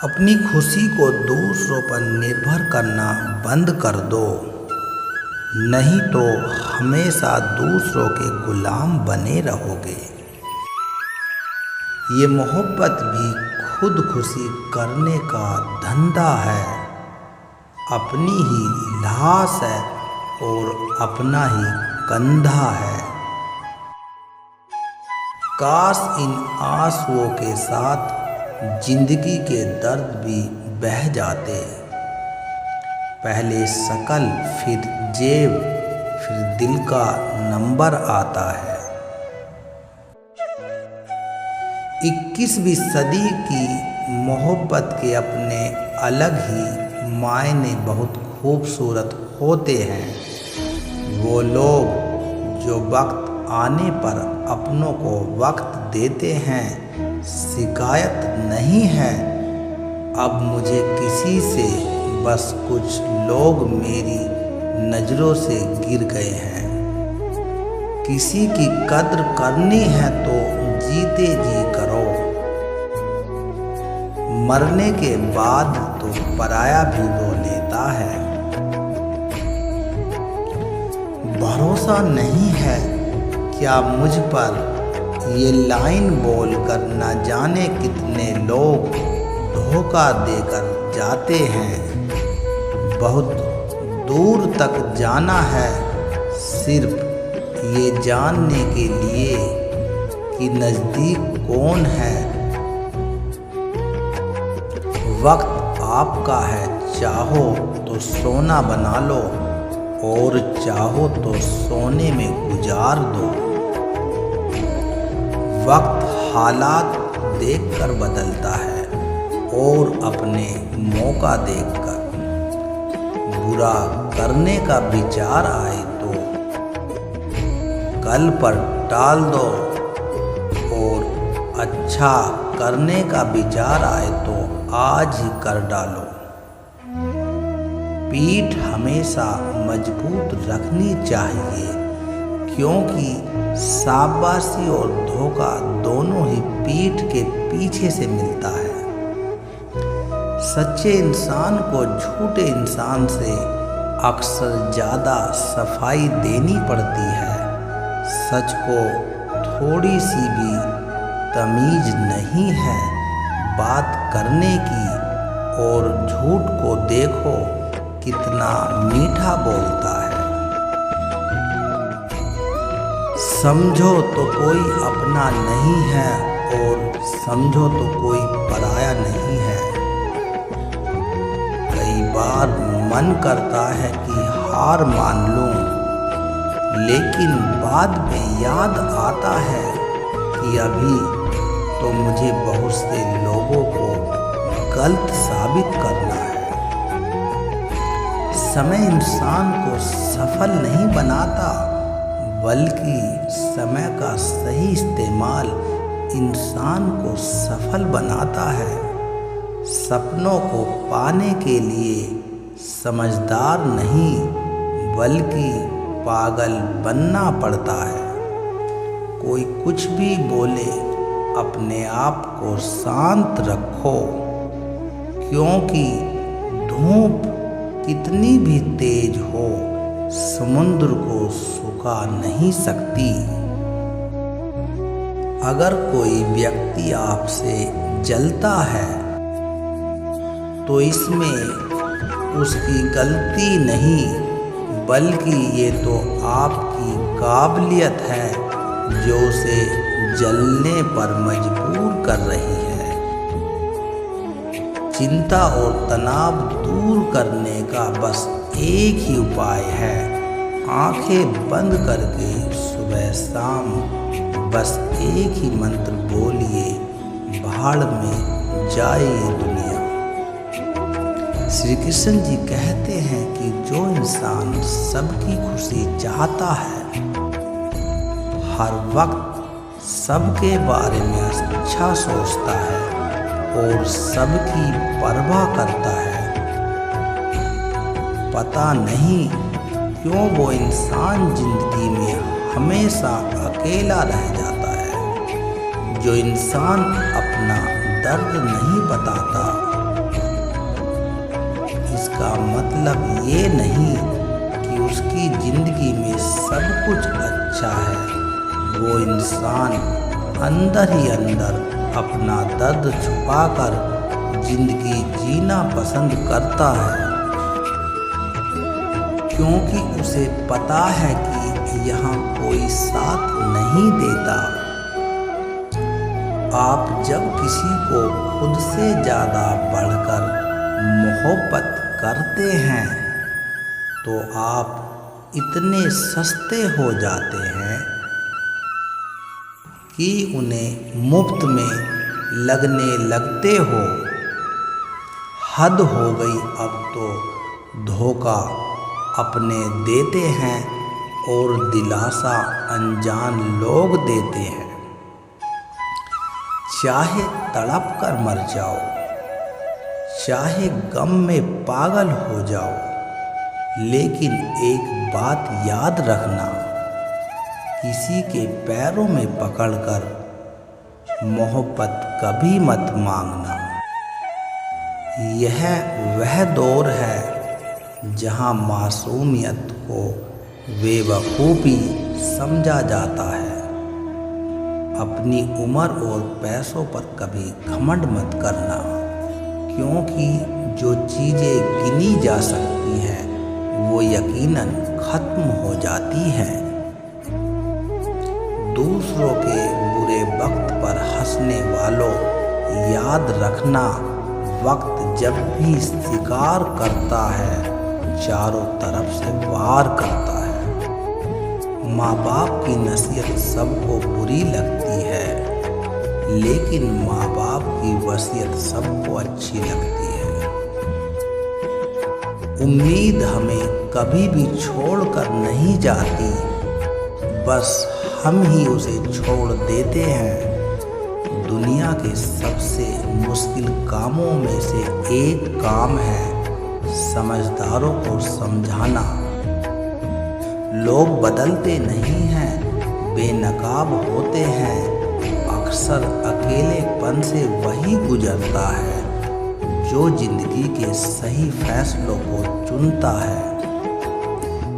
अपनी खुशी को दूसरों पर निर्भर करना बंद कर दो, नहीं तो हमेशा दूसरों के गुलाम बने रहोगे। ये मोहब्बत भी खुदकुशी करने का धंधा है, अपनी ही लाश है और अपना ही कंधा है। काश इन आंसुओं के साथ जिंदगी के दर्द भी बह जाते। पहले शकल, फिर जेब, फिर दिल का नंबर आता है। 21वीं सदी की मोहब्बत के अपने अलग ही मायने बहुत खूबसूरत होते हैं। वो लोग जो वक्त आने पर अपनों को वक्त देते हैं। शिकायत नहीं है अब मुझे किसी से, बस कुछ लोग मेरी नज़रों से गिर गए हैं। किसी की कद्र करनी है तो जीते जी करो, मरने के बाद तो पराया भी रो लेता है। भरोसा नहीं है क्या मुझ पर, ये लाइन बोलकर न जाने कितने लोग धोखा देकर जाते हैं। बहुत दूर तक जाना है सिर्फ ये जानने के लिए कि नज़दीक कौन है। वक्त आपका है, चाहो तो सोना बना लो और चाहो तो सोने में गुजार दो। वक्त हालात देखकर बदलता है और अपने मौका देखकर। बुरा करने का विचार आए तो कल पर टाल दो और अच्छा करने का विचार आए तो आज ही कर डालो। पीठ हमेशा मजबूत रखनी चाहिए, क्योंकि शाबाशी और धोखा दोनों ही पीठ के पीछे से मिलता है। सच्चे इंसान को झूठे इंसान से अक्सर ज़्यादा सफाई देनी पड़ती है। सच को थोड़ी सी भी तमीज नहीं है बात करने की, और झूठ को देखो कितना मीठा बोलता है। समझो तो कोई अपना नहीं है और समझो तो कोई पराया नहीं है। कई बार मन करता है कि हार मान लूं, लेकिन बाद में याद आता है कि अभी तो मुझे बहुत से लोगों को गलत साबित करना है। समय इंसान को सफल नहीं बनाता, बल्कि समय का सही इस्तेमाल इंसान को सफल बनाता है। सपनों को पाने के लिए समझदार नहीं, बल्कि पागल बनना पड़ता है। कोई कुछ भी बोले, अपने आप को शांत रखो, क्योंकि धूप कितनी भी तेज हो समुद्र को सुखा नहीं सकती। अगर कोई व्यक्ति आपसे जलता है तो इसमें उसकी गलती नहीं, बल्कि ये तो आपकी काबिलियत है जो उसे जलने पर मजबूर कर रही है। चिंता और तनाव दूर करने का बस एक ही उपाय है, आंखें बंद करके सुबह शाम बस एक ही मंत्र बोलिए, भाड़ में जाए ये दुनिया। श्री कृष्ण जी कहते हैं कि जो इंसान सबकी खुशी चाहता है, हर वक्त सबके बारे में अच्छा सोचता है और सबकी परवाह करता है, पता नहीं क्यों वो इंसान जिंदगी में हमेशा अकेला रह जाता है। जो इंसान अपना दर्द नहीं बताता, इसका मतलब ये नहीं कि उसकी ज़िंदगी में सब कुछ अच्छा है। वो इंसान अंदर ही अंदर अपना दर्द छुपाकर ज़िंदगी जीना पसंद करता है, क्योंकि उसे पता है कि यहाँ कोई साथ नहीं देता। आप जब किसी को खुद से ज़्यादा बढ़कर मोहब्बत करते हैं तो आप इतने सस्ते हो जाते हैं कि उन्हें मुफ्त में लगने लगते हो। हद हो गई, अब तो धोखा अपने देते हैं और दिलासा अनजान लोग देते हैं। चाहे तड़प कर मर जाओ, चाहे गम में पागल हो जाओ, लेकिन एक बात याद रखना, किसी के पैरों में पकड़कर मोहब्बत कभी मत मांगना। यह वह दौर है जहां मासूमियत को बेवकूफ़ी समझा जाता है। अपनी उम्र और पैसों पर कभी घमंड मत करना, क्योंकि जो चीज़ें गिनी जा सकती हैं वो यकीनन ख़त्म हो जाती हैं। दूसरों के बुरे वक्त पर हंसने वालों, याद रखना, वक्त जब भी शिकार करता है चारों तरफ से वार करता है। माँ बाप की नसीहत सबको बुरी लगती है, लेकिन माँ बाप की वसीयत सबको अच्छी लगती है। उम्मीद हमें कभी भी छोड़कर नहीं जाती, बस हम ही उसे छोड़ देते हैं। दुनिया के सबसे मुश्किल कामों में से एक काम है समझदारों को समझाना। लोग बदलते नहीं हैं, बेनकाब होते हैं। अक्सर अकेलेपन से वही गुजरता है जो जिंदगी के सही फैसलों को चुनता है।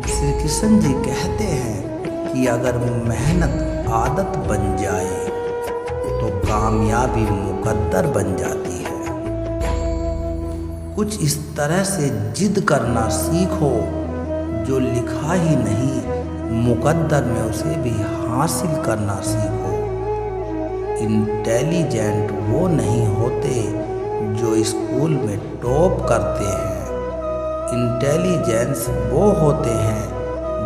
श्री कृष्ण जी कहते हैं कि अगर मेहनत आदत बन जाए तो कामयाबी मुकद्दर बन जाती है। कुछ इस तरह से जिद करना सीखो, जो लिखा ही नहीं मुकद्दर में उसे भी हासिल करना सीखो। इंटेलिजेंट वो नहीं होते जो स्कूल में टॉप करते हैं, इंटेलिजेंस वो होते हैं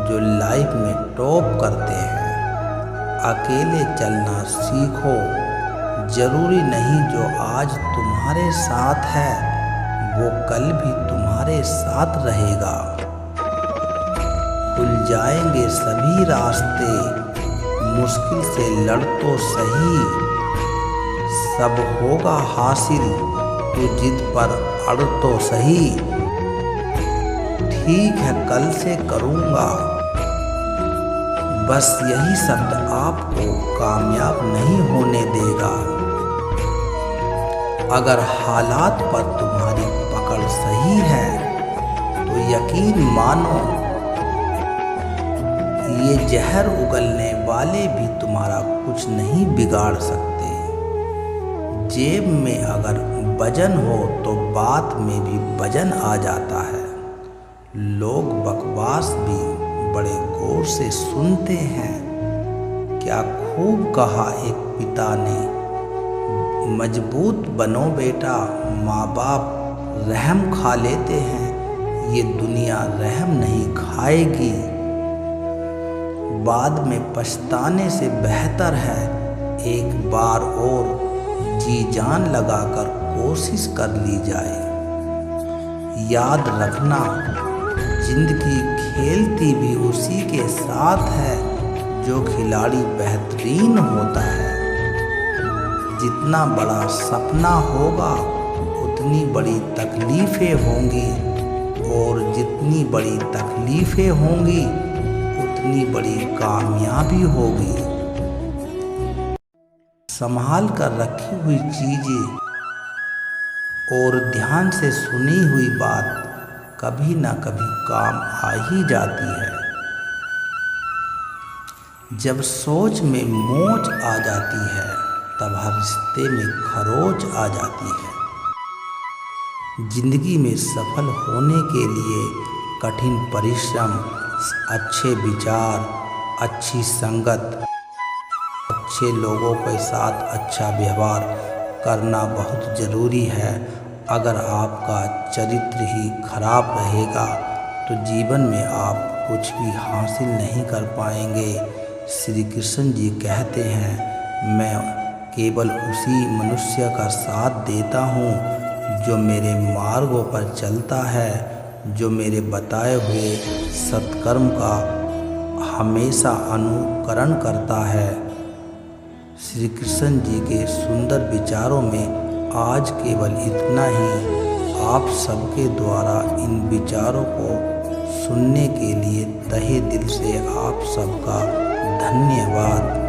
जो लाइफ में टॉप करते हैं। अकेले चलना सीखो, जरूरी नहीं जो आज तुम्हारे साथ है वो कल भी तुम्हारे साथ रहेगा। खुल जाएंगे सभी रास्ते, मुश्किल से लड़ तो सही, सब होगा हासिल, तू जिद पर अड़ तो सही। ठीक है कल से करूँगा, बस यही शब्द आपको कामयाब नहीं होने देगा। अगर हालात पर तुम्हारी पकड़ सही है तो यकीन मानो ये जहर उगलने वाले भी तुम्हारा कुछ नहीं बिगाड़ सकते। जेब में अगर वजन हो तो बात में भी वजन आ जाता है। लोग बकवास भी बड़े गौर से सुनते हैं। क्या खूब कहा एक पिता ने, मजबूत बनो बेटा, माँ बाप रहम खा लेते हैं, ये दुनिया रहम नहीं खाएगी। बाद में पछताने से बेहतर है एक बार और जी जान लगाकर कोशिश कर ली जाए। याद रखना, जिंदगी खेलती भी उसी के साथ है जो खिलाड़ी बेहतरीन होता है। जितना बड़ा सपना होगा उतनी बड़ी तकलीफ़ें होंगी, और जितनी बड़ी तकलीफ़ें होंगी उतनी बड़ी कामयाबी होगी। संभाल कर रखी हुई चीज़ें और ध्यान से सुनी हुई बात कभी ना कभी काम आ ही जाती है। जब सोच में मोच आ जाती है तब हर रिश्ते में खरोच आ जाती है। जिंदगी में सफल होने के लिए कठिन परिश्रम, अच्छे विचार, अच्छी संगत, अच्छे लोगों के साथ अच्छा व्यवहार करना बहुत ज़रूरी है। अगर आपका चरित्र ही खराब रहेगा तो जीवन में आप कुछ भी हासिल नहीं कर पाएंगे। श्री कृष्ण जी कहते हैं, मैं केवल उसी मनुष्य का साथ देता हूँ जो मेरे मार्गों पर चलता है, जो मेरे बताए हुए सत्कर्म का हमेशा अनुकरण करता है। श्री कृष्ण जी के सुंदर विचारों में आज केवल इतना ही। आप सबके द्वारा इन विचारों को सुनने के लिए तहे दिल से आप सबका धन्यवाद।